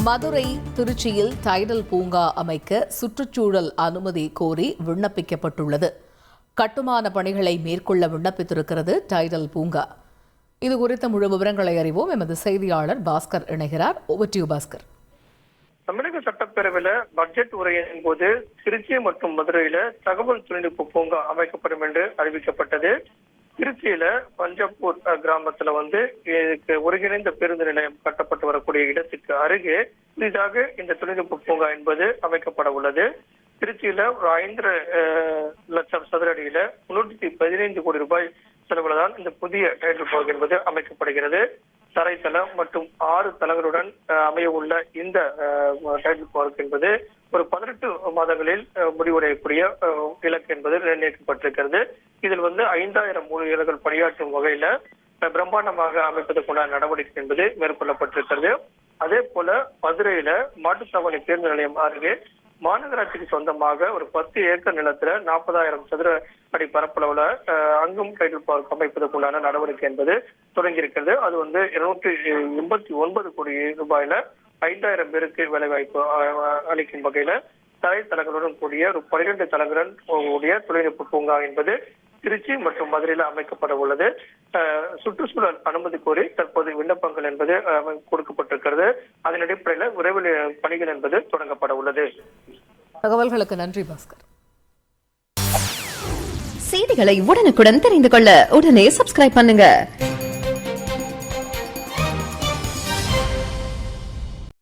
மதுரை, திருச்சியில் டைடல் பூங்கா அமைக்க சுற்றுச்சூழல் அனுமதி கோரி விண்ணப்பிக்கப்பட்டுள்ளது. கட்டுமான பணிகளை மேற்கொள்ள விண்ணப்பித்திருக்கிறது டைடல் பூங்கா. இது குறித்த முழு விவரங்களை அறிவோம். எமது செய்தியாளர் பாஸ்கர் இணைகிறார். Over to you, Bhaskar. தமிழக சட்டப்பேரவையில பட்ஜெட் உரையின் போது திருச்சி மற்றும் மதுரையில தகவல் தொழில்நுட்ப பூங்கா அமைக்கப்படும் என்று அறிவிக்கப்பட்டது. திருச்சியில பஞ்சப்பூர் கிராமத்துல ஒருங்கிணைந்த பேருந்து நிலையம் கட்டப்பட்டு வரக்கூடிய இடத்துக்கு அருகே புதிதாக இந்த தொழில்நுட்ப பூங்கா என்பது அமைக்கப்பட உள்ளது. திருச்சியில ஒரு 5 லட்சம் சதுர அடியில 315 கோடி ரூபாய் செலவுலதான் இந்த புதிய டைடல் பார்க் என்பது அமைக்கப்படுகிறது. தரைத்தளம் மற்றும் 6 தளங்களுடன் அமைய உள்ள இந்த டைடல் பார்க் என்பது ஒரு 18 மாதங்களில் முடிவடையக்கூடிய இலக்கு என்பது நிர்ணயிக்கப்பட்டிருக்கிறது. இதில் 5000 ஊழியர்கள் பணியாற்றும் வகையில பிரம்மாண்டமாக அமைப்பதற்குண்டான நடவடிக்கை என்பது மேற்கொள்ளப்பட்டிருக்கிறது. அதே போல மதுரையில மாட்டுத்தாவணி பேருந்து நிலையம் அருகே மாநகராட்சிக்கு சொந்தமாக ஒரு 10 ஏக்கர் நிலத்துல 40,000 சதுர அடி பரப்பளவுல அங்கும் டைடல் பார்க் அமைப்பதற்குண்டான நடவடிக்கை என்பது தொடங்கியிருக்கிறது. அது 289 கோடி ரூபாயில 5000 பேருக்கு வேலைவாய்ப்பு அளிக்கும் வகையில தரைத்தளங்களுடன் கூடிய ஒரு 12 தளங்களுடன் கூடிய தொழில்நுட்ப பூங்கா என்பது திருச்சி மற்றும் மதுரையில அமைக்கப்பட உள்ளது. சுற்றுச்சூழல் அனுமதி கோரி தற்போது விண்ணப்பங்கள் என்பது கொடுக்கப்பட்டிருக்கிறது. அதன் அடிப்படையில் விரைவில் பணிகள் என்பது தொடங்கப்பட உள்ளது. தகவல்களுக்கு நன்றி, பாஸ்கர். செய்திகளை உடனுக்குடன் தெரிந்து கொள்ள உடனே சப்ஸ்கிரைப் பண்ணுங்க.